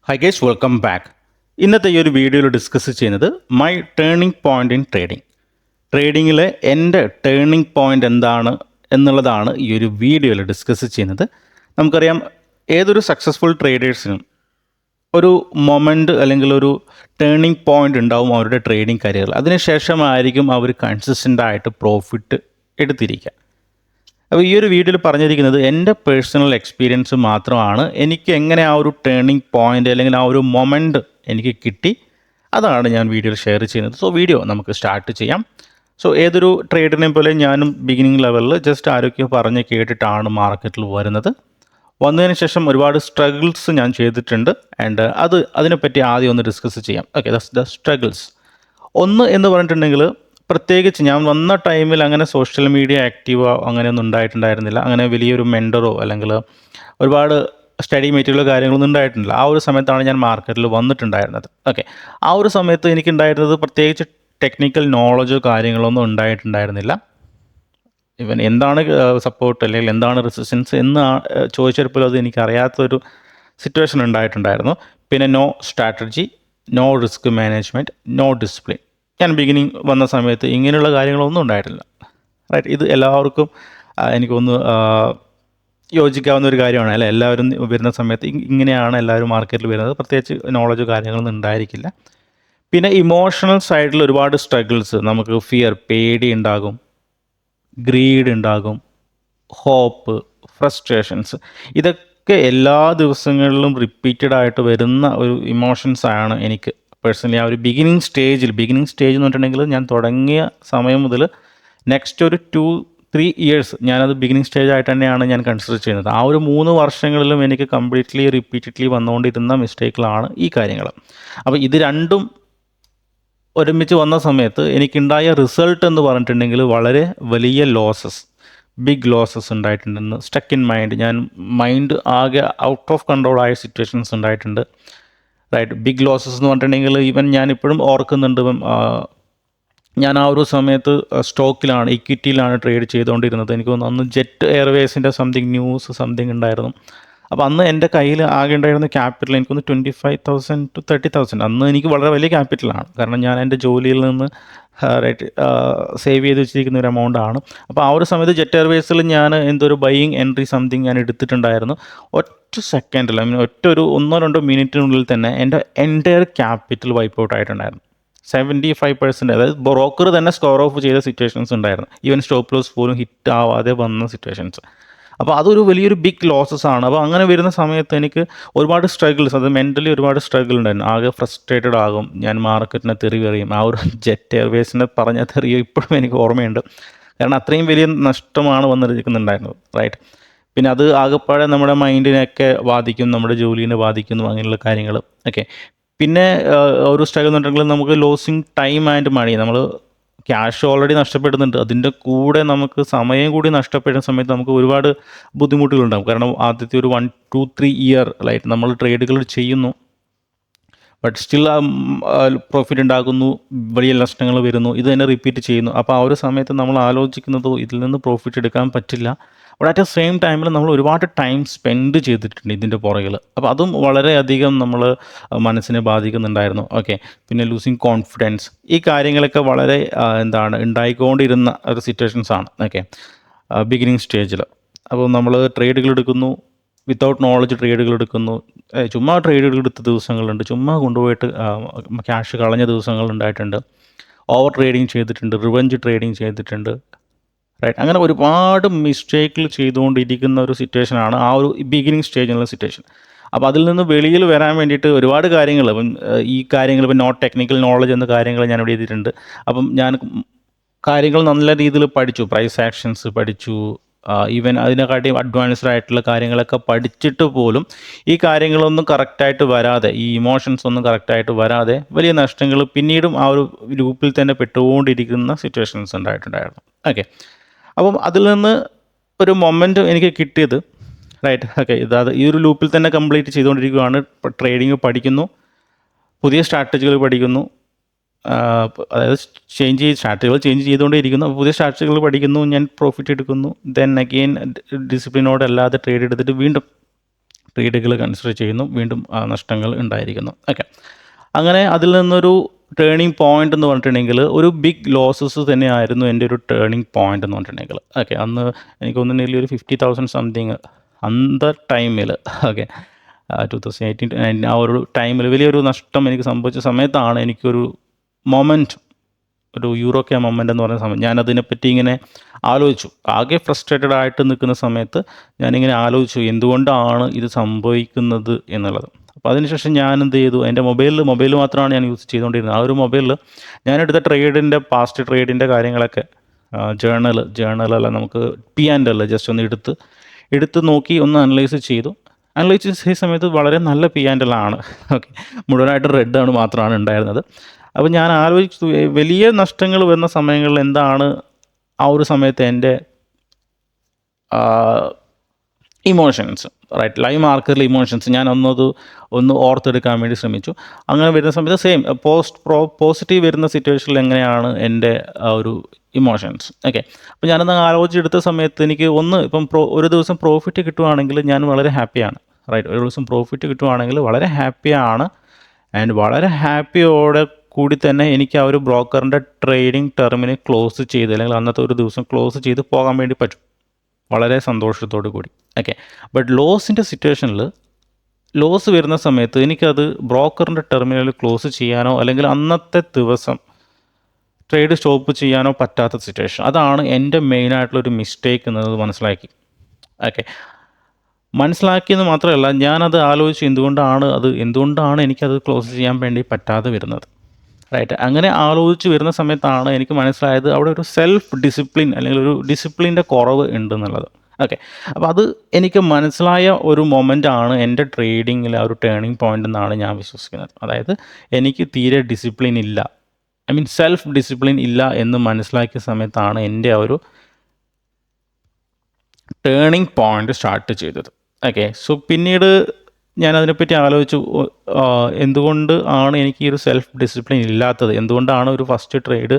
High guys, welcome back. ഇന്നത്തെ ഈ ഒരു വീഡിയോയിൽ ഡിസ്കസ് ചെയ്യുന്നത് my turning point in trading. ട്രേഡിങ്ങിലെ എൻ്റെ ടേണിംഗ് പോയിന്റ് എന്താണ് എന്നുള്ളതാണ് ഈ ഒരു വീഡിയോയിൽ ഡിസ്കസ് ചെയ്യുന്നത്. നമുക്കറിയാം, ഏതൊരു സക്സസ്ഫുൾ ട്രേഡേഴ്സിനും ഒരു മൊമെൻ്റ് അല്ലെങ്കിൽ ഒരു ടേണിംഗ് പോയിന്റ് ഉണ്ടാവും അവരുടെ ട്രേഡിംഗ് കരിയറിൽ. അതിനുശേഷമായിരിക്കും അവർ കൺസിസ്റ്റൻ്റായിട്ട് പ്രോഫിറ്റ് എടുത്തിരിക്കുക. അപ്പോൾ ഈ ഒരു വീഡിയോയിൽ പറഞ്ഞിരിക്കുന്നത് എൻ്റെ പേഴ്സണൽ എക്സ്പീരിയൻസ് മാത്രമാണ്. എനിക്ക് എങ്ങനെ ആ ഒരു ടേണിംഗ് പോയിൻ്റ് അല്ലെങ്കിൽ ആ ഒരു മൊമെൻ്റ് എനിക്ക് കിട്ടി, അതാണ് ഞാൻ വീഡിയോയിൽ ഷെയർ ചെയ്യുന്നത്. സോ വീഡിയോ നമുക്ക് സ്റ്റാർട്ട് ചെയ്യാം. സോ ഏതൊരു ട്രേഡിനെ പോലെ ഞാനും ബിഗിനിങ് ലെവലിൽ ജസ്റ്റ് ആരൊക്കെയോ പറഞ്ഞ് കേട്ടിട്ടാണ് മാർക്കറ്റിൽ വരുന്നത്. വന്നതിന് ശേഷം ഒരുപാട് സ്ട്രഗിൾസ് ഞാൻ ചെയ്തിട്ടുണ്ട്. ആൻഡ് അതിനെപ്പറ്റി ആദ്യം ഒന്ന് ഡിസ്കസ് ചെയ്യാം. Okay, the struggles. ഒന്ന് എന്ന് പറഞ്ഞിട്ടുണ്ടെങ്കിൽ, പ്രത്യേകിച്ച് ഞാൻ വന്ന ടൈമിൽ അങ്ങനെ സോഷ്യൽ മീഡിയ ആക്റ്റീവോ അങ്ങനെയൊന്നും ഉണ്ടായിട്ടുണ്ടായിരുന്നില്ല. അങ്ങനെ വലിയൊരു മെൻറ്ററോ അല്ലെങ്കിൽ ഒരുപാട് സ്റ്റഡി മെറ്റീരിയലോ കാര്യങ്ങളൊന്നും ഉണ്ടായിട്ടില്ല. ആ ഒരു സമയത്താണ് ഞാൻ മാർക്കറ്റിൽ വന്നിട്ടുണ്ടായിരുന്നത്. ഓക്കെ, ആ ഒരു സമയത്ത് എനിക്കുണ്ടായിരുന്നത് പ്രത്യേകിച്ച് ടെക്നിക്കൽ നോളജോ കാര്യങ്ങളൊന്നും ഉണ്ടായിട്ടുണ്ടായിരുന്നില്ല. ഇവൻ എന്താണ് സപ്പോർട്ട് അല്ലെങ്കിൽ എന്താണ് റെസിസ്റ്റൻസ് എന്ന് ചോദിച്ചപ്പോൾ അത് എനിക്കറിയാത്തൊരു സിറ്റുവേഷൻ ഉണ്ടായിട്ടുണ്ടായിരുന്നു. പിന്നെ no strategy, no risk management, no discipline. ഞാൻ ബിഗിനിങ് വന്ന സമയത്ത് ഇങ്ങനെയുള്ള കാര്യങ്ങളൊന്നും ഉണ്ടായിട്ടില്ല. റൈറ്റ്, ഇത് എല്ലാവർക്കും എനിക്കൊന്ന് യോജിക്കാവുന്ന ഒരു കാര്യമാണ് അല്ലേ. എല്ലാവരും വരുന്ന സമയത്ത് ഇങ്ങനെയാണ് എല്ലാവരും മാർക്കറ്റിൽ വരുന്നത്. പ്രത്യേകിച്ച് നോളജോ കാര്യങ്ങളൊന്നും ഉണ്ടായിരിക്കില്ല. പിന്നെ ഇമോഷണൽ സൈഡിൽ ഒരുപാട് സ്ട്രഗിൾസ്, നമുക്ക് ഫിയർ, പേടി ഉണ്ടാകും, ഗ്രീഡ് ഉണ്ടാകും, ഹോപ്പ്, ഫ്രസ്ട്രേഷൻസ്. ഇതൊക്കെ എല്ലാ ദിവസങ്ങളിലും റിപ്പീറ്റഡ് ആയിട്ട് വരുന്ന ഒരു ഇമോഷൻസാണ് എനിക്ക് പേഴ്സണലി ആ ഒരു ബിഗിനിങ് സ്റ്റേജ് എന്ന് പറഞ്ഞിട്ടുണ്ടെങ്കിൽ ഞാൻ തുടങ്ങിയ സമയം മുതൽ നെക്സ്റ്റ് ഒരു 2-3 ഇയേഴ്സ് ഞാനത് ബിഗിനിങ് സ്റ്റേജ് ആയിട്ട് തന്നെയാണ് ഞാൻ കൺസിഡർ ചെയ്യുന്നത്. ആ ഒരു 3 വർഷങ്ങളിലും എനിക്ക് കംപ്ലീറ്റ്ലി റിപ്പീറ്റഡ്ലി വന്നുകൊണ്ടിരുന്ന മിസ്റ്റേക്കുകളാണ് ഈ കാര്യങ്ങൾ. അപ്പോൾ ഇത് രണ്ടും ഒരുമിച്ച് വന്ന സമയത്ത് എനിക്കുണ്ടായ റിസൾട്ട് എന്ന് പറഞ്ഞിട്ടുണ്ടെങ്കിൽ വളരെ വലിയ ബിഗ് ലോസസ് ഉണ്ടായിട്ടുണ്ടെന്ന്. സ്റ്റക്ക് ഇൻ മൈൻഡ്, ഞാൻ മൈൻഡ് ആകെ ഔട്ട് ഓഫ് കൺട്രോൾ ആയ സിറ്റുവേഷൻസ് ഉണ്ടായിട്ടുണ്ട്. റൈറ്റ്, ബിഗ് ലോസസ് എന്ന് പറഞ്ഞിട്ടുണ്ടെങ്കിൽ ഈവൻ ഞാൻ ഇപ്പോഴും ഓർക്കുന്നുണ്ട്. ഞാൻ ആ ഒരു സമയത്ത് ഇക്വിറ്റിയിലാണ് ട്രേഡ് ചെയ്തുകൊണ്ടിരുന്നത്. എനിക്ക് തോന്നുന്നു അന്ന് ജെറ്റ് എയർവേസിൻ്റെ സംതിങ് ഉണ്ടായിരുന്നു. അപ്പോൾ അന്ന് എൻ്റെ കയ്യിൽ ആകെ ഉണ്ടായിരുന്ന ക്യാപിറ്റൽ എനിക്കൊന്ന് 25,000 to 30,000. അന്ന് എനിക്ക് വളരെ വലിയ ക്യാപിറ്റലാണ്, കാരണം ഞാൻ എൻ്റെ ജോലിയിൽ നിന്ന് സേവ് ചെയ്ത് വെച്ചിരിക്കുന്ന ഒരു എമൗണ്ട് ആണ്. അപ്പോൾ ആ ഒരു സമയത്ത് ജെറ്റ് എയർവേസിൽ ഞാൻ എന്തൊരു ബൈയിങ് എൻട്രി സംതിങ് ഞാൻ എടുത്തിട്ടുണ്ടായിരുന്നു. ഒറ്റ സെക്കൻഡിൽ, ഒരു 1-2 മിനിറ്റിനുള്ളിൽ തന്നെ എൻ്റെ എൻ്റയർ ക്യാപിറ്റൽ വൈപ്പ് ഔട്ട് ആയിട്ടുണ്ടായിരുന്നു. 75%, അതായത് ബ്രോക്കർ തന്നെ സ്കോർ ഓഫ് ചെയ്ത സിറ്റുവേഷൻസ് ഉണ്ടായിരുന്നു. ഈവൻ സ്റ്റോപ്പ് ലോസ് പോലും ഹിറ്റ് ആവാതെ വന്ന സിറ്റുവേഷൻസ്. അപ്പോൾ അതൊരു വലിയൊരു ബിഗ് ലോസസ് ആണ്. അപ്പോൾ അങ്ങനെ വരുന്ന സമയത്ത് എനിക്ക് ഒരുപാട് സ്ട്രഗിൾസ്, അത് മെൻ്റലി ഒരുപാട് സ്ട്രഗിൾ ഉണ്ടായിരുന്നു. ആകെ ഫ്രസ്ട്രേറ്റഡ് ആകും, ഞാൻ മാർക്കറ്റിനെ തെറിയും. ആ ഒരു ജെറ്റ് എയർവേസിനെ പറഞ്ഞ തെറിയോ ഇപ്പോഴും എനിക്ക് ഓർമ്മയുണ്ട്, കാരണം അത്രയും വലിയ നഷ്ടമാണ് വന്നിരിക്കുന്നുണ്ടായിരുന്നത്. റൈറ്റ്, പിന്നെ അത് ആകെപ്പാടെ നമ്മുടെ മൈൻഡിനെയൊക്കെ ബാധിക്കും, നമ്മുടെ ജോലിനെ ബാധിക്കുന്നു, അങ്ങനെയുള്ള കാര്യങ്ങൾ. ഓക്കെ, പിന്നെ ഒരു സ്ട്രഗിൾ എന്ന് പറഞ്ഞിട്ടുണ്ടെങ്കിൽ നമുക്ക് ലോസിങ് ടൈം ആൻഡ് മണി. നമ്മൾ ക്യാഷ് ഓൾറെഡി നഷ്ടപ്പെടുന്നുണ്ട്, അതിൻ്റെ കൂടെ നമുക്ക് സമയം കൂടി നഷ്ടപ്പെടുന്ന സമയത്ത് നമുക്ക് ഒരുപാട് ബുദ്ധിമുട്ടുകളുണ്ടാകും. കാരണം ആദ്യത്തെ ഒരു 1-2-3 ഇയർ ലൈറ്റ് നമ്മൾ ട്രേഡുകൾ ചെയ്യുന്നു, ബട്ട് സ്റ്റിൽ പ്രോഫിറ്റ് ഉണ്ടാകുന്നു, വലിയ നഷ്ടങ്ങൾ വരുന്നു, ഇത് തന്നെ റിപ്പീറ്റ് ചെയ്യുന്നു. അപ്പോൾ ആ ഒരു സമയത്ത് നമ്മൾ ആലോചിക്കുന്നത് ഇതിൽ നിന്ന് പ്രോഫിറ്റ് എടുക്കാൻ പറ്റില്ല. ബട്ട് അറ്റ് ദ സെയിം ടൈമിൽ നമ്മൾ ഒരുപാട് ടൈം സ്പെൻഡ് ചെയ്തിട്ടുണ്ട് ഇതിൻ്റെ പുറകിൽ. അപ്പോൾ അതും വളരെയധികം നമ്മൾ മനസ്സിനെ ബാധിക്കുന്നുണ്ടായിരുന്നു. ഓക്കെ, പിന്നെ ലൂസിങ് കോൺഫിഡൻസ്, ഈ കാര്യങ്ങളൊക്കെ വളരെ ഉണ്ടായിക്കൊണ്ടിരുന്ന ഒരു സിറ്റുവേഷൻസാണ്. ഓക്കെ, ബിഗിനിങ് സ്റ്റേജിൽ. അപ്പോൾ നമ്മൾ ട്രേഡുകൾ എടുക്കുന്നു, വിത്തൗട്ട് നോളജ് ട്രേഡുകൾ എടുക്കുന്നു. ചുമ്മാ ട്രേഡുകൾ എടുത്ത ദിവസങ്ങളുണ്ട്, ചുമ്മാ കൊണ്ടുപോയിട്ട് ക്യാഷ് കളഞ്ഞ ദിവസങ്ങളുണ്ടായിട്ടുണ്ട്. ഓവർ ട്രേഡിങ് ചെയ്തിട്ടുണ്ട്, റിവഞ്ച് ട്രേഡിങ് ചെയ്തിട്ടുണ്ട്. റൈറ്റ്, അങ്ങനെ ഒരുപാട് മിസ്റ്റേക്കുകൾ ചെയ്തുകൊണ്ടിരിക്കുന്ന ഒരു സിറ്റുവേഷനാണ് ആ ഒരു ബിഗിനിങ് സ്റ്റേജിലുള്ള സിറ്റുവേഷൻ. അപ്പോൾ അതിൽ നിന്ന് വെളിയിൽ വരാൻ വേണ്ടിയിട്ട് ഒരുപാട് കാര്യങ്ങൾ, ഈ കാര്യങ്ങൾ ഇപ്പം നോട്ട് ടെക്നിക്കൽ നോളജ് എന്ന കാര്യങ്ങൾ ഞാൻ ഇവിടെ എഴുതിയിട്ടുണ്ട്. അപ്പം ഞാൻ കാര്യങ്ങൾ നല്ല രീതിയിൽ പഠിച്ചു, പ്രൈസ് ആക്ഷൻസ് പഠിച്ചു, ഈവൻ അതിനെക്കാട്ടി അഡ്വാൻസ്ഡ് ആയിട്ടുള്ള കാര്യങ്ങളൊക്കെ പഠിച്ചിട്ട് പോലും ഈ കാര്യങ്ങളൊന്നും കറക്റ്റായിട്ട് വരാതെ, ഈ ഇമോഷൻസ് ഒന്നും കറക്റ്റായിട്ട് വരാതെ വലിയ നഷ്ടങ്ങൾ പിന്നീടും ആ ഒരു ഗ്രൂപ്പിൽ തന്നെ പെട്ടുകൊണ്ടിരിക്കുന്ന സിറ്റുവേഷൻസ് ഉണ്ടായിട്ടുണ്ടായിരുന്നു. ഓക്കെ, അപ്പം അതിൽ നിന്ന് ഒരു മൊമെൻ്റ് എനിക്ക് കിട്ടിയത്, റൈറ്റ്, ഓക്കെ, ഈ ഒരു ലൂപ്പിൽ തന്നെ കംപ്ലീറ്റ് ചെയ്തുകൊണ്ടിരിക്കുകയാണ്. ട്രേഡിങ് പഠിക്കുന്നു, പുതിയ സ്ട്രാറ്റജികൾ പഠിക്കുന്നു, അതായത് സ്ട്രാറ്റജികൾ ചേഞ്ച് ചെയ്തുകൊണ്ടേയിരിക്കുന്നു. പുതിയ സ്ട്രാറ്റജികൾ പഠിക്കുന്നു, ഞാൻ പ്രോഫിറ്റ് എടുക്കുന്നു. ദെൻ അഗെയിൻ ഡിസിപ്ലിനോടല്ലാതെ ട്രേഡ് എടുത്തിട്ട് വീണ്ടും ട്രേഡുകൾ കൺസിഡർ ചെയ്യുന്നു, വീണ്ടും നഷ്ടങ്ങൾ ഉണ്ടായിരിക്കുന്നു. ഓക്കെ, അങ്ങനെ അതിൽ നിന്നൊരു ടേണിംഗ് പോയിന്റ് എന്ന് പറഞ്ഞിട്ടുണ്ടെങ്കിൽ ഒരു ബിഗ് ലോസസ് തന്നെയായിരുന്നു എൻ്റെ ഒരു ടേണിംഗ് പോയിന്റ് എന്ന് പറഞ്ഞിട്ടുണ്ടെങ്കിൽ. ഓക്കെ, അന്ന് എനിക്ക് തോന്നുന്നില്ല ഒരു 50,000 സംതിങ് അന്ത ടൈമിൽ. ഓക്കെ, 2018 ആ ഒരു ടൈമിൽ വലിയൊരു നഷ്ടം എനിക്ക് സംഭവിച്ച സമയത്താണ് എനിക്കൊരു മൊമെൻറ്റ്, ഒരു യൂറോക്ക മൊമെൻ്റ് എന്ന് പറയുന്ന സമയം ഞാനതിനെപ്പറ്റി ഇങ്ങനെ ആലോചിച്ചു. ആകെ ഫ്രസ്ട്രേറ്റഡ് ആയിട്ട് നിൽക്കുന്ന സമയത്ത് ഞാനിങ്ങനെ ആലോചിച്ചു എന്തുകൊണ്ടാണ് ഇത് സംഭവിക്കുന്നത് എന്നുള്ളത്. അപ്പോൾ അതിനുശേഷം ഞാൻ എന്ത് ചെയ്തു, എൻ്റെ മൊബൈൽ മാത്രമാണ് ഞാൻ യൂസ് ചെയ്തുകൊണ്ടിരുന്നത്. ആ ഒരു മൊബൈലിൽ ഞാനെടുത്ത പാസ്റ്റ് ട്രേഡിൻ്റെ കാര്യങ്ങളൊക്കെ ജേർണലല്ല, നമുക്ക് P&L ജസ്റ്റ് ഒന്ന് എടുത്ത് നോക്കി ഒന്ന് അനലൈസ് ചെയ്തു ഈ സമയത്ത് വളരെ നല്ല P&L ആണ്. ഓക്കെ, മുഴുവനായിട്ട് റെഡാണ് മാത്രമാണ് ഉണ്ടായിരുന്നത്. അപ്പോൾ ഞാൻ ആലോചിച്ചു വലിയ നഷ്ടങ്ങൾ വരുന്ന സമയങ്ങളിൽ എന്താണ് ആ ഒരു സമയത്ത് എൻ്റെ ഇമോഷൻസ്, റൈറ്റ്, ലൈവ് മാർക്കറ്റിലെ ഇമോഷൻസ് ഞാൻ ഒന്ന് ഓർത്തെടുക്കാൻ വേണ്ടി ശ്രമിച്ചു. അങ്ങനെ വരുന്ന സമയത്ത് സെയിം പോസിറ്റീവ് വരുന്ന സിറ്റുവേഷനിൽ എങ്ങനെയാണ് എൻ്റെ ആ ഒരു ഇമോഷൻസ്. ഓക്കെ, അപ്പോൾ ഞാനൊന്ന് ആലോചിച്ചെടുത്ത സമയത്ത് എനിക്ക് ഇപ്പം ഒരു ദിവസം പ്രോഫിറ്റ് കിട്ടുവാണെങ്കിൽ ഞാൻ വളരെ ഹാപ്പിയാണ്, റൈറ്റ്. ഒരു ദിവസം പ്രോഫിറ്റ് കിട്ടുവാണെങ്കിൽ വളരെ ഹാപ്പിയാണ്. ആൻഡ് വളരെ ഹാപ്പിയോടെ കൂടി തന്നെ എനിക്ക് ആ ഒരു ബ്രോക്കറിൻ്റെ ട്രേഡിംഗ് ടെർമിനെ ക്ലോസ് ചെയ്ത്, അല്ലെങ്കിൽ അന്നത്തെ ഒരു ദിവസം ക്ലോസ് ചെയ്ത് പോകാൻ വേണ്ടി പറ്റും വളരെ സന്തോഷത്തോടു കൂടി. ഓക്കെ, ബട്ട് ലോസിൻ്റെ സിറ്റുവേഷനിൽ ലോസ് വരുന്ന സമയത്ത് എനിക്കത് ബ്രോക്കറിൻ്റെ ടെർമിനൽ ക്ലോസ് ചെയ്യാനോ അല്ലെങ്കിൽ അന്നത്തെ ദിവസം ട്രേഡ് സ്റ്റോപ്പ് ചെയ്യാനോ പറ്റാത്ത സിറ്റുവേഷൻ. അതാണ് എൻ്റെ മെയിനായിട്ടുള്ളൊരു മിസ്റ്റേക്ക് എന്നത് മനസ്സിലാക്കി. ഓക്കെ, മനസ്സിലാക്കിയെന്ന് മാത്രമല്ല ഞാനത് ആലോചിച്ചു എന്തുകൊണ്ടാണ് എനിക്കത് ക്ലോസ് ചെയ്യാൻ വേണ്ടി പറ്റാതെ വരുന്നത്, റൈറ്റ്. അങ്ങനെ ആലോചിച്ച് വരുന്ന സമയത്താണ് എനിക്ക് മനസ്സിലായത് അവിടെ ഒരു സെൽഫ് ഡിസിപ്ലിൻ അല്ലെങ്കിൽ ഒരു ഡിസിപ്ലിൻ്റെ കുറവ് ഉണ്ടെന്നുള്ളത്. ഓക്കെ, അപ്പോൾ അത് എനിക്ക് മനസ്സിലായ ഒരു മൊമെൻ്റാണ് എൻ്റെ ട്രേഡിങ്ങിലെ ഒരു ടേണിംഗ് പോയിൻ്റ് എന്നാണ് ഞാൻ വിശ്വസിക്കുന്നത്. അതായത് എനിക്ക് തീരെ ഡിസിപ്ലിൻ ഇല്ല, സെൽഫ് ഡിസിപ്ലിൻ ഇല്ല എന്ന് മനസ്സിലാക്കിയ സമയത്താണ് എൻ്റെ ആ ഒരു ടേണിംഗ് പോയിൻ്റ് സ്റ്റാർട്ട് ചെയ്തത്. ഓക്കെ, സോ പിന്നീട് ഞാൻ അതിനെപ്പറ്റി ആലോചിച്ചു എന്തുകൊണ്ട് ആണ് എനിക്ക് ഈ ഒരു സെൽഫ് ഡിസിപ്ലിൻ ഇല്ലാത്തത്, എന്തുകൊണ്ടാണ് ഒരു ഫസ്റ്റ് ട്രേഡ്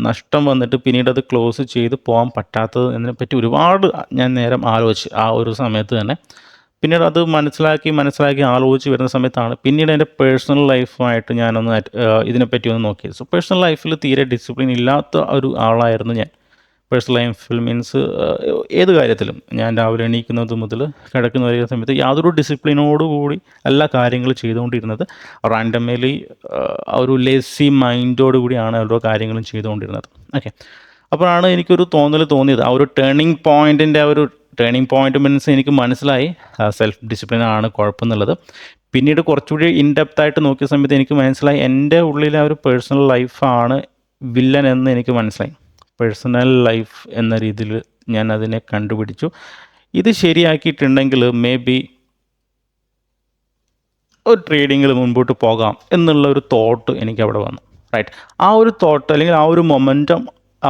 നഷ്ടം വന്നിട്ട് പിന്നീട് അത് ക്ലോസ് ചെയ്ത് പോകാൻ പറ്റാത്തത് എന്നതിനെപ്പറ്റി ഒരുപാട് ഞാൻ നേരം ആലോചിച്ച് ആ ഒരു സമയത്ത് തന്നെ. പിന്നീട് അത് മനസ്സിലാക്കി ആലോചിച്ച് വരുന്ന സമയത്താണ് പിന്നീട് എൻ്റെ പേഴ്സണൽ ലൈഫുമായിട്ട് ഞാനൊന്ന് ഇതിനെപ്പറ്റി ഒന്ന് നോക്കിയത്. സോ പേഴ്സണൽ ലൈഫിൽ തീരെ ഡിസിപ്ലിൻ ഇല്ലാത്ത ഒരു ആളായിരുന്നു ഞാൻ. പേഴ്സണൽ ലൈഫിൽ മീൻസ് ഏത് കാര്യത്തിലും ഞാൻ രാവിലെ എണീക്കുന്നത് മുതൽ കിടക്കുന്ന വരെ സമയത്ത് യാതൊരു ഡിസിപ്ലിനോടുകൂടി എല്ലാ കാര്യങ്ങളും ചെയ്തുകൊണ്ടിരുന്നത്. റാൻഡമലി ആ ഒരു ലേസി മൈൻഡോടുകൂടിയാണ് ഓരോ കാര്യങ്ങളും ചെയ്തുകൊണ്ടിരുന്നത്. ഓക്കെ, അപ്പോഴാണ് എനിക്കൊരു തോന്നിയത് ആ ഒരു ടേണിംഗ് പോയിൻ്റ് മീൻസ് എനിക്ക് മനസ്സിലായി സെൽഫ് ഡിസിപ്ലിനാണ് കുഴപ്പമെന്നുള്ളത്. പിന്നീട് കുറച്ചുകൂടി ഇൻഡെപ്തായിട്ട് നോക്കിയ സമയത്ത് എനിക്ക് മനസ്സിലായി എൻ്റെ ഉള്ളിലെ ആ ഒരു പേഴ്സണൽ ലൈഫാണ് വില്ലൻ എന്ന് എനിക്ക് മനസ്സിലായി. പേഴ്സണൽ ലൈഫ് എന്ന രീതിയിൽ ഞാൻ അതിനെ കണ്ടുപിടിച്ചു. ഇത് ശരിയാക്കിയിട്ടുണ്ടെങ്കിൽ മേ ബി ഒരു ട്രേഡിങ്ങിൽ മുൻപോട്ട് പോകാം എന്നുള്ള ഒരു തോട്ട് എനിക്ക് അവിടെ വന്നു, റൈറ്റ്. ആ ഒരു തോട്ട് അല്ലെങ്കിൽ ആ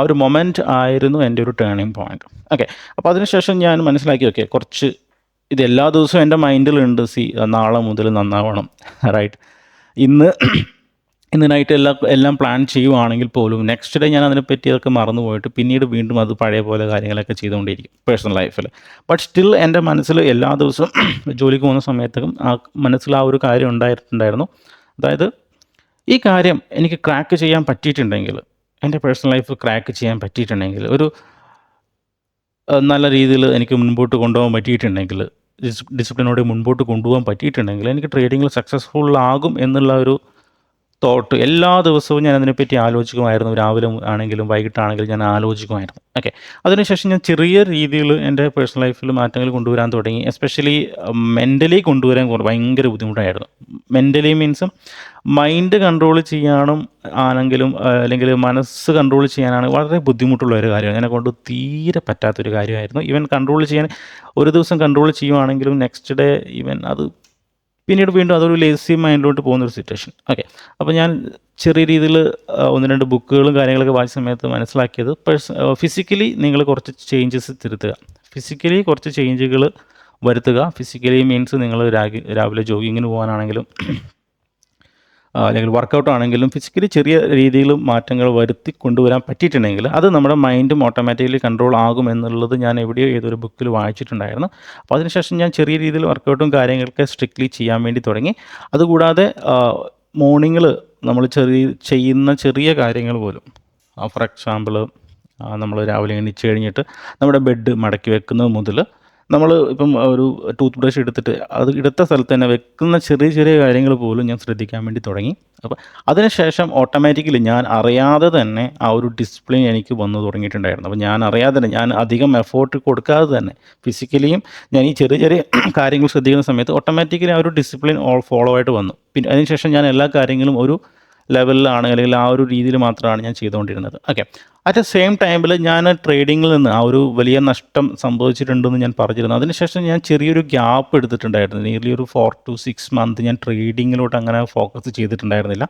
ഒരു മൊമെൻറ്റ് ആയിരുന്നു എൻ്റെ ഒരു ടേണിംഗ് പോയിൻ്റ്. ഓക്കെ, അപ്പോൾ അതിനുശേഷം ഞാൻ മനസ്സിലാക്കി കുറച്ച് ഇത് എല്ലാ ദിവസവും എൻ്റെ മൈൻഡിലുണ്ട്. നാളെ മുതൽ നന്നാവണം, റൈറ്റ്. ഇന്നിനായിട്ട് എല്ലാം പ്ലാൻ ചെയ്യുവാണെങ്കിൽ പോലും നെക്സ്റ്റ് ഡേ ഞാൻ അതിനെപ്പറ്റി അതൊക്കെ മറന്നു പോയിട്ട് പിന്നീട് വീണ്ടും അത് പഴയ പോലെ കാര്യങ്ങളൊക്കെ ചെയ്തുകൊണ്ടിരിക്കും പേഴ്സണൽ ലൈഫിൽ. ബട്ട് സ്റ്റിൽ എൻ്റെ മനസ്സിൽ എല്ലാ ദിവസവും ജോലിക്ക് പോകുന്ന സമയത്തും മനസ്സിൽ ആ ഒരു കാര്യം ഉണ്ടായിരുന്നു. അതായത് ഈ കാര്യം എനിക്ക് ക്രാക്ക് ചെയ്യാൻ പറ്റിയിട്ടുണ്ടെങ്കിൽ, എൻ്റെ പേഴ്സണൽ ലൈഫ് ക്രാക്ക് ചെയ്യാൻ പറ്റിയിട്ടുണ്ടെങ്കിൽ, ഒരു നല്ല രീതിയിൽ എനിക്ക് മുൻപോട്ട് കൊണ്ടുപോകാൻ പറ്റിയിട്ടുണ്ടെങ്കിൽ, ഡിസിപ്ലിനോടെ മുൻപോട്ട് കൊണ്ടുപോകാൻ പറ്റിയിട്ടുണ്ടെങ്കിൽ എനിക്ക് ട്രേഡിങ്ങിൽ സക്സസ്ഫുൾ ആകും എന്നുള്ള ഒരു തോട്ട് എല്ലാ ദിവസവും ഞാൻ അതിനെപ്പറ്റി ആലോചിക്കുമായിരുന്നു. രാവിലെ ആണെങ്കിലും വൈകിട്ടാണെങ്കിലും ഞാൻ ആലോചിക്കുമായിരുന്നു. ഓക്കെ, അതിനുശേഷം ഞാൻ ചെറിയ രീതിയിൽ എൻ്റെ പേഴ്സണൽ ലൈഫിൽ മാറ്റങ്ങൾ കൊണ്ടുവരാൻ തുടങ്ങി. എസ്പെഷ്യലി മെൻ്റലി കൊണ്ടുവരാൻ ഭയങ്കര ബുദ്ധിമുട്ടായിരുന്നു. മെൻ്റലി മീൻസ് മൈൻഡ് കൺട്രോൾ ചെയ്യാനും ആണെങ്കിലും അല്ലെങ്കിൽ മനസ്സ് കൺട്രോൾ ചെയ്യാനാണ് വളരെ ബുദ്ധിമുട്ടുള്ള ഒരു കാര്യമാണ്. എന്നെക്കൊണ്ട് തീരെ പറ്റാത്തൊരു കാര്യമായിരുന്നു. ഈവൻ കൺട്രോൾ ചെയ്യാൻ ഒരു ദിവസം കൺട്രോൾ ചെയ്യുവാണെങ്കിലും നെക്സ്റ്റ് ഡേ ഈവൻ അത് പിന്നീട് വീണ്ടും അതൊരു ലേസി മൈൻഡിലോട്ട് പോകുന്നൊരു സിറ്റുവേഷൻ. ഓക്കെ, അപ്പോൾ ഞാൻ ചെറിയ രീതിയിൽ 1-2 ബുക്കുകളും കാര്യങ്ങളൊക്കെ വായിച്ച സമയത്ത് മനസ്സിലാക്കിയത് ഫിസിക്കലി നിങ്ങൾ കുറച്ച് ചേഞ്ചസ് തിരുത്തുക, ഫിസിക്കലി കുറച്ച് ചേഞ്ചുകൾ വരുത്തുക. ഫിസിക്കലി മീൻസ് നിങ്ങൾ രാവിലെ ജോഗിങ്ങിന് പോകാനാണെങ്കിലും അല്ലെങ്കിൽ വർക്കൗട്ട് ആണെങ്കിലും ഫിസിക്കലി ചെറിയ രീതിയിൽ മാറ്റങ്ങൾ വരുത്തി കൊണ്ടുവരാൻ പറ്റിയിട്ടുണ്ടെങ്കിൽ അത് നമ്മുടെ മൈൻഡും ഓട്ടോമാറ്റിക്കലി കൺട്രോൾ ആകും എന്നുള്ളത് ഞാൻ എവിടെയോ ഏതൊരു ബുക്കിൽ വായിച്ചിട്ടുണ്ടായിരുന്നു. അപ്പോൾ അതിനുശേഷം ഞാൻ ചെറിയ രീതിയിൽ വർക്കൗട്ടും കാര്യങ്ങളൊക്കെ സ്ട്രിക്ട്ലി ചെയ്യാൻ വേണ്ടി തുടങ്ങി. അതുകൂടാതെ മോർണിംഗിൽ നമ്മൾ ചെയ്യുന്ന ചെറിയ കാര്യങ്ങൾ പോലും, ഫോർ എക്സാമ്പിൾ നമ്മൾ രാവിലെ എണീച്ച് കഴിഞ്ഞിട്ട് നമ്മുടെ ബെഡ് മടക്കി വെക്കുന്നത് മുതൽ നമ്മൾ ഇപ്പം ഒരു ടൂത്ത് ബ്രഷ് എടുത്തിട്ട് അത് എടുത്ത സ്ഥലത്ത് തന്നെ വെക്കുന്ന ചെറിയ ചെറിയ കാര്യങ്ങൾ പോലും ഞാൻ ശ്രദ്ധിക്കാൻ വേണ്ടി തുടങ്ങി. അപ്പോൾ അതിനുശേഷം ഓട്ടോമാറ്റിക്കലി ഞാൻ അറിയാതെ തന്നെ ആ ഒരു ഡിസിപ്ലിൻ എനിക്ക് വന്നു തുടങ്ങിയിട്ടുണ്ടായിരുന്നു. അപ്പോൾ ഞാൻ അറിയാതെ തന്നെ, ഞാൻ അധികം എഫോർട്ട് കൊടുക്കാതെ തന്നെ ഫിസിക്കലിയും ഞാൻ ഈ ചെറിയ ചെറിയ കാര്യങ്ങൾ ശ്രദ്ധിക്കുന്ന സമയത്ത് ഓട്ടോമാറ്റിക്കലി ആ ഒരു ഡിസിപ്ലിൻ ഫോളോ ആയിട്ട് വന്നു. പിന്നെ അതിനുശേഷം ഞാൻ എല്ലാ കാര്യങ്ങളും ഒരു ലെവലിലാണ്, അല്ലെങ്കിൽ ആ ഒരു രീതിയിൽ മാത്രമാണ് ഞാൻ ചെയ്തുകൊണ്ടിരുന്നത്. ഓക്കെ, അറ്റ് ദ സെയിം ടൈമിൽ ഞാൻ ട്രേഡിങ്ങിൽ നിന്ന് ആ ഒരു വലിയ നഷ്ടം സംഭവിച്ചിട്ടുണ്ടെന്ന് ഞാൻ പറഞ്ഞിരുന്നു. അതിനുശേഷം ഞാൻ ചെറിയൊരു ഗ്യാപ്പ് എടുത്തിട്ടുണ്ടായിരുന്നു. നിയർലി ഒരു 4 to 6 months ഞാൻ ട്രേഡിങ്ങിലോട്ട് അങ്ങനെ ഫോക്കസ് ചെയ്തിട്ടുണ്ടായിരുന്നില്ല.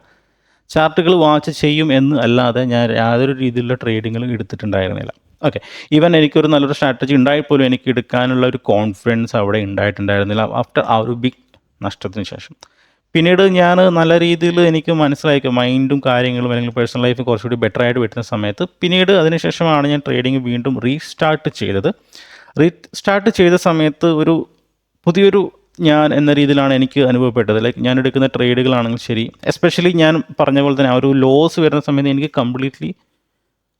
ചാർട്ടുകൾ വാച്ച് ചെയ്യും എന്ന് അല്ലാതെ ഞാൻ യാതൊരു രീതിയിലുള്ള ട്രേഡിങ്ങിലും എടുത്തിട്ടുണ്ടായിരുന്നില്ല. ഓക്കെ, ഈവൻ എനിക്കൊരു നല്ലൊരു സ്ട്രാറ്റജി ഉണ്ടായപ്പോലും എനിക്ക് എടുക്കാനുള്ള ഒരു കോൺഫിഡൻസ് അവിടെ ഉണ്ടായിട്ടുണ്ടായിരുന്നില്ല ആഫ്റ്റർ ആ ഒരു ബിഗ് നഷ്ടത്തിന് ശേഷം. പിന്നീട് ഞാൻ നല്ല രീതിയിൽ എനിക്ക് മനസ്സിലായി മൈൻഡും കാര്യങ്ങളും അല്ലെങ്കിൽ പേഴ്സണൽ ലൈഫ് കുറച്ചുകൂടി ബെറ്റർ ആയിട്ട് വരുന്ന സമയത്ത് പിന്നീട് അതിനുശേഷമാണ് ഞാൻ ട്രേഡിങ് വീണ്ടും റീസ്റ്റാർട്ട് ചെയ്ത സമയത്ത് ഒരു പുതിയൊരു ഞാൻ എന്ന രീതിയിലാണ് എനിക്ക് അനുഭവപ്പെട്ടത്. ലൈക്ക് ഞാൻ എടുക്കുന്ന ട്രേഡുകളാണെങ്കിൽ ശരി, എസ്പെഷ്യലി ഞാൻ പറഞ്ഞ പോലെ തന്നെ ആ ഒരു ലോസ് വരുന്ന സമയത്ത് എനിക്ക് കംപ്ലീറ്റ്ലി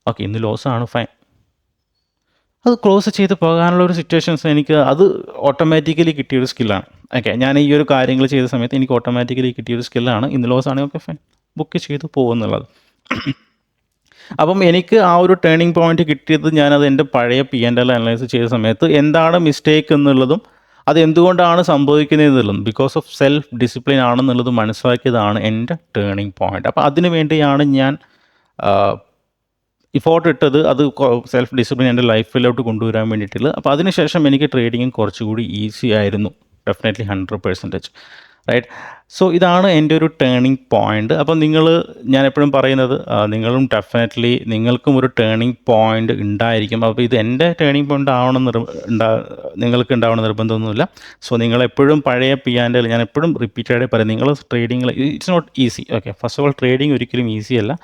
ഓക്കെ, ഇന്ന് ലോസാണ്, ഫൈൻ, അത് ക്ലോസ് ചെയ്ത് പോകാനുള്ള ഒരു സിറ്റുവേഷൻസ് എനിക്ക് അത് ഓട്ടോമാറ്റിക്കലി കിട്ടിയൊരു സ്കില്ലാണ്. ഓക്കെ, ഞാൻ ഈ ഒരു കാര്യങ്ങൾ ചെയ്ത സമയത്ത് എനിക്ക് ഓട്ടോമാറ്റിക്കലി കിട്ടിയൊരു സ്കില്ലാണ്. ഇന്ന് ലോസ് ആണെങ്കിൽ ഓക്കെ ഫൈൻ, ബുക്ക് ചെയ്ത് പോകുന്നുള്ളത്. അപ്പം എനിക്ക് ആ ഒരു ടേണിംഗ് പോയിന്റ് കിട്ടിയത് ഞാനത് എൻ്റെ പഴയ P&L അനലൈസ് ചെയ്ത സമയത്ത് എന്താണ് മിസ്റ്റേക്ക് എന്നുള്ളതും അത് എന്തുകൊണ്ടാണ് സംഭവിക്കുന്നത് എന്നുള്ളതും ബിക്കോസ് ഓഫ് സെൽഫ് ഡിസിപ്ലിൻ ആണെന്നുള്ളത് മനസ്സിലാക്കിയതാണ് എൻ്റെ ടേണിംഗ് പോയിന്റ്. അപ്പോൾ അതിനു വേണ്ടിയാണ് ഞാൻ ഇഫോർട്ട് ഇട്ടത്, അത് സെൽഫ് ഡിസിപ്ലിൻ എൻ്റെ ലൈഫിലോട്ട് കൊണ്ടുവരാൻ വേണ്ടിയിട്ടുള്ളത്. അപ്പോൾ അതിനുശേഷം എനിക്ക് ട്രേഡിങ്ങും കുറച്ചുകൂടി ഈസി ആയിരുന്നു, ഡെഫിനറ്റ്ലി 100%, റൈറ്റ്. സോ ഇതാണ് എൻ്റെ ഒരു ടേണിംഗ് പോയിൻ്റ്. അപ്പം ഞാൻ എപ്പോഴും പറയുന്നത്, നിങ്ങളും ഡെഫിനറ്റ്ലി നിങ്ങൾക്കും ഒരു ടേണിംഗ് പോയിൻ്റ് ഉണ്ടായിരിക്കും. അപ്പോൾ ഇത് എൻ്റെ ടേണിംഗ് പോയിൻ്റ് നിങ്ങൾക്ക് ഉണ്ടാവണം നിർബന്ധമൊന്നുമില്ല. സോ നിങ്ങളെപ്പോഴും പഴയ P&L ഞാൻ എപ്പോഴും റിപ്പീറ്റഡായി പറയും, നിങ്ങൾ ട്രേഡിങ്ങിൽ it's not easy. Okay, first of all trading ഒരിക്കലും ഈസി അല്ല,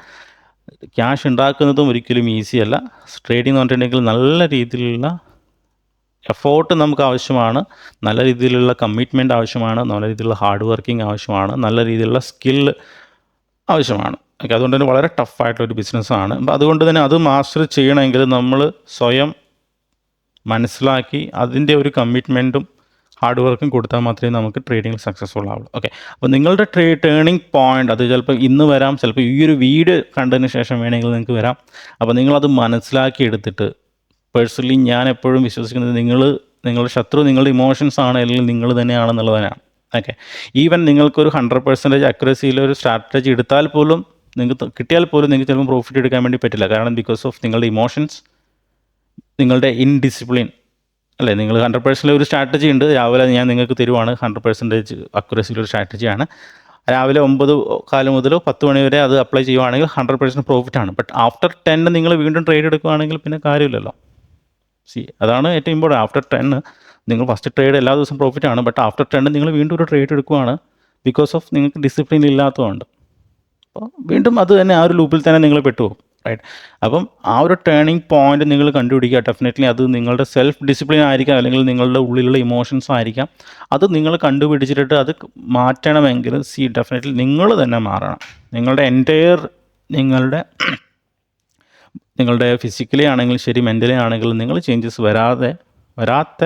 ക്യാഷ് ഉണ്ടാക്കുന്നതും ഒരിക്കലും ഈസി അല്ല. ട്രേഡിംഗ് എന്ന് പറഞ്ഞിട്ടുണ്ടെങ്കിൽ നല്ല രീതിയിലുള്ള എഫോർട്ട് നമുക്ക് ആവശ്യമാണ്, നല്ല രീതിയിലുള്ള കമ്മിറ്റ്മെൻറ്റ് ആവശ്യമാണ്, നല്ല രീതിയിലുള്ള ഹാർഡ് വർക്കിംഗ് ആവശ്യമാണ്, നല്ല രീതിയിലുള്ള സ്കില്ല് ആവശ്യമാണ്. ഓക്കെ, അതുകൊണ്ട് തന്നെ വളരെ ടഫായിട്ടുള്ളൊരു ബിസിനസ്സാണ്. അപ്പോൾ അതുകൊണ്ട് തന്നെ അത് മാസ്റ്റർ ചെയ്യണമെങ്കിൽ നമ്മൾ സ്വയം മനസ്സിലാക്കി അതിൻ്റെ ഒരു കമ്മിറ്റ്മെൻറ്റും ഹാർഡ് വർക്കും കൊടുത്താൽ മാത്രമേ നമുക്ക് ട്രേഡിങ്ങിൽ സക്സസ്ഫുൾ ആവുള്ളൂ. ഓക്കെ, അപ്പോൾ നിങ്ങളുടെ ടേണിംഗ് പോയിൻ്റ് അത് ചിലപ്പോൾ ഇന്ന് വരാം, ചിലപ്പോൾ ഈ ഒരു വീഡിയോ കണ്ടതിന് ശേഷം വേണമെങ്കിൽ നിങ്ങൾക്ക് വരാം. അപ്പോൾ നിങ്ങളത് മനസ്സിലാക്കി എടുത്തിട്ട്, പേഴ്സണലി ഞാൻ എപ്പോഴും വിശ്വസിക്കുന്നത് നിങ്ങളുടെ ശത്രു നിങ്ങളുടെ ഇമോഷൻസ് ആണ്, അല്ലെങ്കിൽ നിങ്ങൾ തന്നെയാണെന്നുള്ളതാണ്. ഓക്കെ, ഈവൻ നിങ്ങൾക്കൊരു 100% അക്യുറസിയിലൊരു സ്ട്രാറ്റജി എടുത്താൽ പോലും, നിങ്ങൾക്ക് കിട്ടിയാൽ പോലും നിങ്ങൾക്ക് ചിലപ്പോൾ പ്രോഫിറ്റ് എടുക്കാൻ വേണ്ടി പറ്റില്ല. കാരണം ബിക്കോസ് ഓഫ് നിങ്ങളുടെ ഇമോഷൻസ്, നിങ്ങളുടെ ഇൻഡിസിപ്ലിൻ അല്ലേ. നിങ്ങൾ 100% ഒരു സ്ട്രാറ്റജി ഉണ്ട്, രാവിലെ ഞാൻ നിങ്ങൾക്ക് തരുവാണ്, 100% അക്യുറസിയിലൊരു സ്ട്രാറ്റജിയാണ്. രാവിലെ 9:15 മുതൽ 10 മണി വരെ അത് അപ്ലൈ ചെയ്യുവാണെങ്കിൽ 100% പ്രോഫിറ്റാണ്. ബട്ട് ആഫ്റ്റർ 10 നിങ്ങൾ വീണ്ടും ട്രേഡ് എടുക്കുകയാണെങ്കിൽ പിന്നെ കാര്യമില്ലല്ലോ. അതാണ് ഏറ്റവും ഇമ്പോർട്ടൻറ്റ്. ആഫ്റ്റർ 10 നിങ്ങൾ ഫസ്റ്റ് ട്രേഡ് എല്ലാ ദിവസവും പ്രോഫിറ്റാണ്, ബട്ട് ആഫ്റ്റർ 10 നിങ്ങൾ വീണ്ടും ഒരു ട്രേഡ് എടുക്കുകയാണ് ബിക്കോസ് ഓഫ് നിങ്ങൾക്ക് ഡിസിപ്ലിൻ ഇല്ലാത്തതുകൊണ്ട്. അപ്പോൾ വീണ്ടും അത് തന്നെ ആ ഒരു ലൂപ്പിൽ തന്നെ നിങ്ങൾ പെട്ടുപോകും, റൈറ്റ്. അപ്പം ആ ഒരു ടേണിംഗ് പോയിന്റ് നിങ്ങൾ കണ്ടുപിടിക്കുക. ഡെഫിനറ്റ്ലി അത് നിങ്ങളുടെ സെൽഫ് ഡിസിപ്ലിൻ ആയിരിക്കാം, അല്ലെങ്കിൽ നിങ്ങളുടെ ഉള്ളിലുള്ള ഇമോഷൻസ് ആയിരിക്കാം. അത് നിങ്ങൾ കണ്ടുപിടിച്ചിട്ട് അത് മാറ്റണമെങ്കിൽ ഡെഫിനറ്റ്ലി നിങ്ങൾ തന്നെ മാറണം. നിങ്ങളുടെ ഫിസിക്കലി ആണെങ്കിലും ശരി, മെൻ്റലി ആണെങ്കിലും നിങ്ങൾ ചേഞ്ചസ് വരാത്ത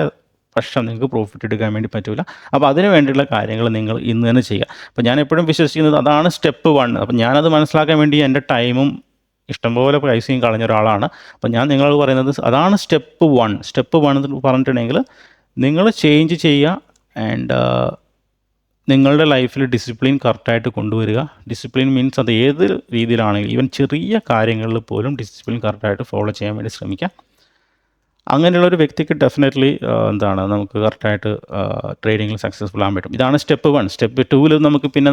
പക്ഷം നിങ്ങൾക്ക് പ്രോഫിറ്റ് എടുക്കാൻ വേണ്ടി പറ്റില്ല. അപ്പോൾ അതിന് വേണ്ടിയുള്ള കാര്യങ്ങൾ നിങ്ങൾ ഇന്ന് തന്നെ ചെയ്യുക. അപ്പോൾ ഞാൻ എപ്പോഴും വിശ്വസിക്കുന്നത് അതാണ് സ്റ്റെപ്പ് 1. അപ്പോൾ ഞാനത് മനസ്സിലാക്കാൻ വേണ്ടി എൻ്റെ ടൈമും ഇഷ്ടംപോലെ പൈസയും കളഞ്ഞ ഒരാളാണ്. അപ്പോൾ ഞാൻ നിങ്ങളോട് പറയുന്നത് അതാണ് സ്റ്റെപ്പ് 1. സ്റ്റെപ്പ് 1 എന്ന് പറഞ്ഞിട്ടുണ്ടെങ്കിൽ നിങ്ങൾ ചേഞ്ച് ചെയ്യുക ആൻഡ് നിങ്ങളുടെ ലൈഫിൽ ഡിസിപ്ലിൻ കറക്റ്റായിട്ട് കൊണ്ടുവരിക. ഡിസിപ്ലിൻ മീൻസ് അത് ഏത് രീതിയിലാണെങ്കിലും, ഈവൻ ചെറിയ കാര്യങ്ങളിൽ പോലും ഡിസിപ്ലിൻ കറക്റ്റായിട്ട് ഫോളോ ചെയ്യാൻ വേണ്ടി ശ്രമിക്കുക. അങ്ങനെയുള്ളൊരു വ്യക്തിക്ക് ഡെഫിനറ്റ്ലി എന്താണ് നമുക്ക് കറക്റ്റായിട്ട് ട്രേഡിങ്ങിൽ സക്സസ്ഫുൾ ആകാൻ പറ്റും. ഇതാണ് സ്റ്റെപ്പ് 1. സ്റ്റെപ്പ് 2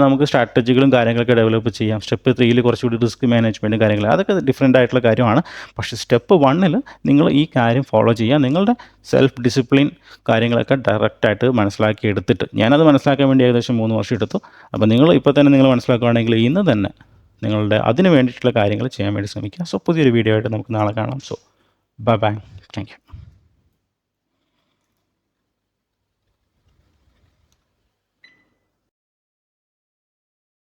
നമുക്ക് സ്ട്രാറ്റജികളും കാര്യങ്ങളൊക്കെ ഡെവലപ്പ് ചെയ്യാം. സ്റ്റെപ്പ് 3 കുറച്ചുകൂടി റിസ്ക് മാനേജ്മെൻറ്റും കാര്യങ്ങൾ അതൊക്കെ ഡിഫറെൻ്റ് ആയിട്ടുള്ള കാര്യമാണ്. പക്ഷേ സ്റ്റെപ്പ് 1 നിങ്ങൾ ഈ കാര്യം ഫോളോ ചെയ്യുക. നിങ്ങളുടെ സെൽഫ് ഡിസിപ്ലിൻ കാര്യങ്ങളൊക്കെ ഡയറക്റ്റായിട്ട് മനസ്സിലാക്കി എടുത്തിട്ട്, ഞാനത് മനസ്സിലാക്കാൻ വേണ്ടി ഏകദേശം 3 വർഷം എടുത്തു. അപ്പോൾ നിങ്ങൾ ഇപ്പോൾ തന്നെ നിങ്ങൾ മനസ്സിലാക്കുകയാണെങ്കിൽ ഇന്ന് തന്നെ നിങ്ങളുടെ അതിന് വേണ്ടിയിട്ടുള്ള കാര്യങ്ങൾ ചെയ്യാൻ വേണ്ടി ശ്രമിക്കുക. സോ പുതിയൊരു വീഡിയോ ആയിട്ട് നമുക്ക് നാളെ കാണാം. So bye. Thank U.